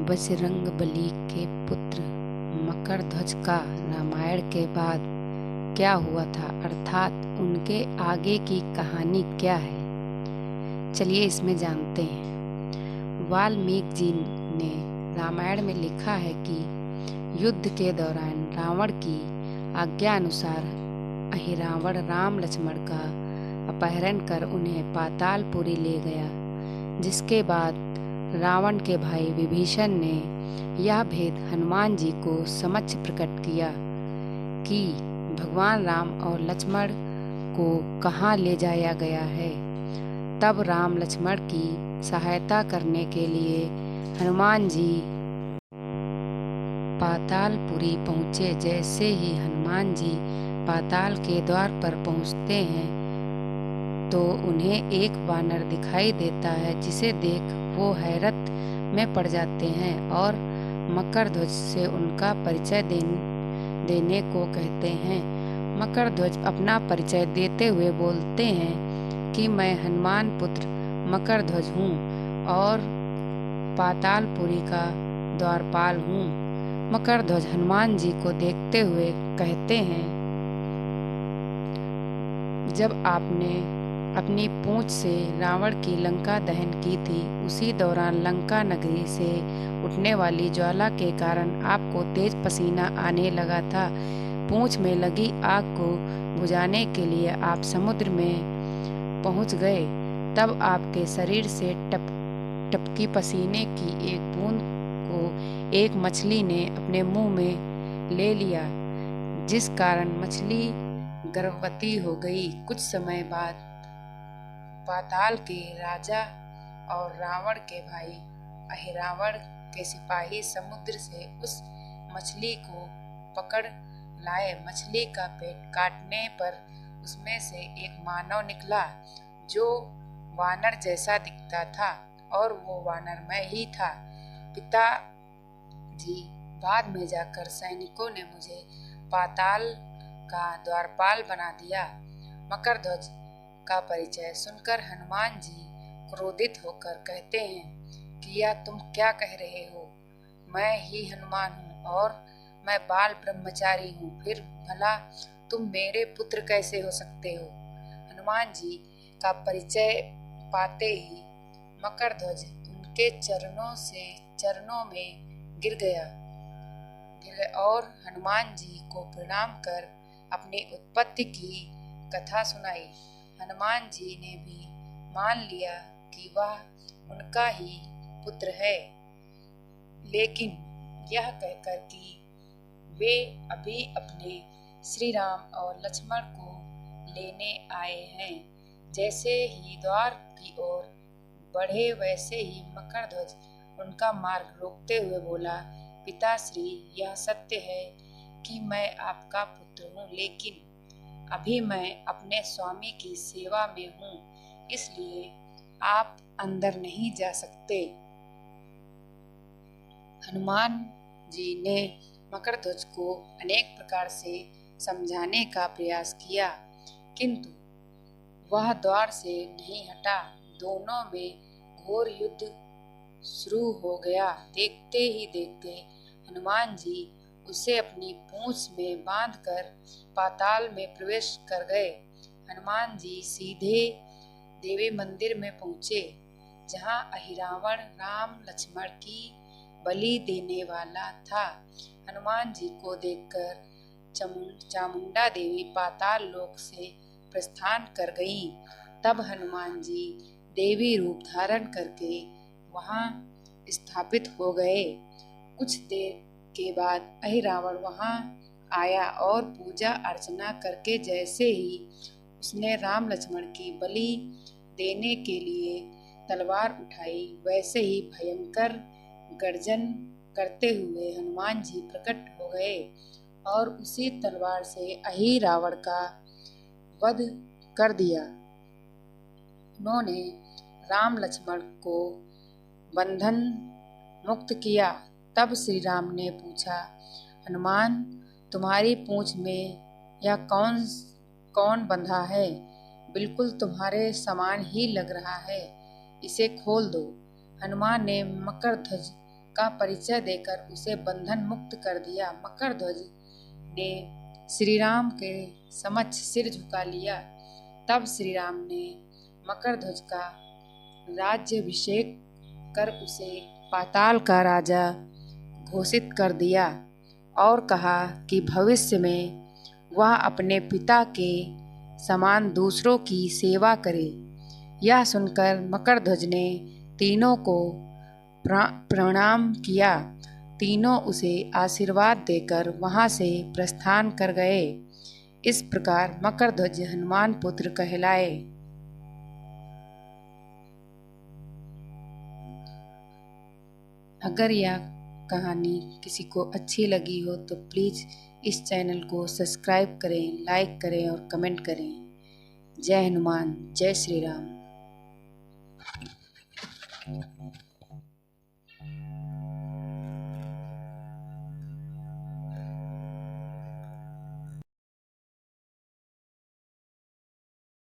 बजरंगबली के पुत्र मकरध्वज का रामायण के बाद क्या हुआ था, अर्थात उनके आगे की कहानी क्या है, चलिए इसमें जानते हैं। वाल्मीकि जी ने रामायण में लिखा है कि युद्ध के दौरान रावण की आज्ञा अनुसार अहिरावण राम लक्ष्मण का अपहरण कर उन्हें पातालपुरी ले गया, जिसके बाद रावण के भाई विभीषण ने यह भेद हनुमान जी को समक्ष प्रकट किया कि भगवान राम और लक्ष्मण को कहाँ ले जाया गया है। तब राम लक्ष्मण की सहायता करने के लिए हनुमान जी पातालपुरी पहुँचे। जैसे ही हनुमान जी पाताल के द्वार पर पहुँचते हैं तो उन्हें एक वानर दिखाई देता है, जिसे देख वो हैरत में पड़ जाते हैं और मकरध्वज से उनका परिचय देने को कहते हैं। मकरध्वज अपना परिचय देते हुए बोलते हैं कि मैं हनुमान पुत्र मकरध्वज हूँ और पातालपुरी का द्वारपाल हूँ। मकरध्वज हनुमान जी को देखते हुए कहते हैं, जब आपने अपनी पूंछ से रावण की लंका दहन की थी, उसी दौरान लंका नगरी से उठने वाली ज्वाला के कारण आपको तेज पसीना आने लगा था। पूंछ में लगी आग को बुझाने के लिए आप समुद्र में पहुंच गए। तब आपके शरीर से टपकी पसीने की एक बूंद को एक मछली ने अपने मुंह में ले लिया, जिस कारण मछली गर्भवती हो गई। कुछ समय बाद पाताल के राजा और रावण के भाई अहिरावण के सिपाही समुद्र से उस मछली को पकड़ लाए। मछली का पेट काटने पर उसमें से एक मानव निकला, जो वानर जैसा दिखता था, और वो वानर मैं ही था। पिताजी, बाद में जाकर सैनिकों ने मुझे पाताल का द्वारपाल बना दिया। मकरध्वज का परिचय सुनकर हनुमान जी क्रोधित होकर कहते हैं कि यह तुम क्या कह रहे हो? मैं ही हनुमान हूँ और मैं बाल ब्रह्मचारी हूँ, फिर भला तुम मेरे पुत्र कैसे हो सकते हो? हनुमान जी का परिचय पाते ही मकरध्वज उनके चरणों में गिर गया और हनुमान जी को प्रणाम कर अपनी उत्पत्ति की कथा सुनाई। हनुमान जी ने भी मान लिया कि वह उनका ही पुत्र है, लेकिन यह कहकर कि वे अभी अपने श्री राम और लक्ष्मण को लेने आए हैं। जैसे ही द्वार की ओर बढ़े, वैसे ही मकरध्वज उनका मार्ग रोकते हुए बोला, पिताश्री, यह सत्य है कि मैं आपका पुत्र हूँ, लेकिन अभी मैं अपने स्वामी की सेवा में हूँ, इसलिए आप अंदर नहीं जा सकते। हनुमान जी ने मकरध्वज को अनेक प्रकार से समझाने का प्रयास किया, किंतु वह द्वार से नहीं हटा। दोनों में घोर युद्ध शुरू हो गया। देखते ही देखते हनुमान जी उसे अपनी पूंछ में बांधकर पाताल में प्रवेश कर गए। हनुमान जी सीधे देवी मंदिर में पहुँचे, जहाँ अहिरावण राम लक्ष्मण की बलि देने वाला था। हनुमान जी को देखकर चामुंडा देवी पाताल लोक से प्रस्थान कर गईं। तब हनुमान जी देवी रूप धारण करके वहाँ स्थापित हो गए। कुछ देर के बाद अहिरावण वहाँ आया और पूजा अर्चना करके जैसे ही उसने राम लक्ष्मण की बलि देने के लिए तलवार उठाई, वैसे ही भयंकर गर्जन करते हुए हनुमान जी प्रकट हो गए और उसी तलवार से अहिरावण का वध कर दिया। उन्होंने राम लक्ष्मण को बंधन मुक्त किया। तब श्री राम ने पूछा, हनुमान, तुम्हारी पूंछ में यह कौन बंधा है? बिल्कुल तुम्हारे समान ही लग रहा है, इसे खोल दो। हनुमान ने मकरध्वज का परिचय देकर उसे बंधन मुक्त कर दिया। मकरध्वज ने श्री राम के समक्ष सिर झुका लिया। तब श्री राम ने मकरध्वज का राज्याभिषेक कर उसे पाताल का राजा घोषित कर दिया और कहा कि भविष्य में वह अपने पिता के समान दूसरों की सेवा करे। यह सुनकर मकरध्वज ने तीनों को प्रणाम किया। तीनों उसे आशीर्वाद देकर वहां से प्रस्थान कर गए। इस प्रकार मकरध्वज हनुमान पुत्र कहलाए। अगर यह कहानी किसी को अच्छी लगी हो तो प्लीज़ इस चैनल को सब्सक्राइब करें, लाइक करें और कमेंट करें। जय हनुमान, जय श्री राम।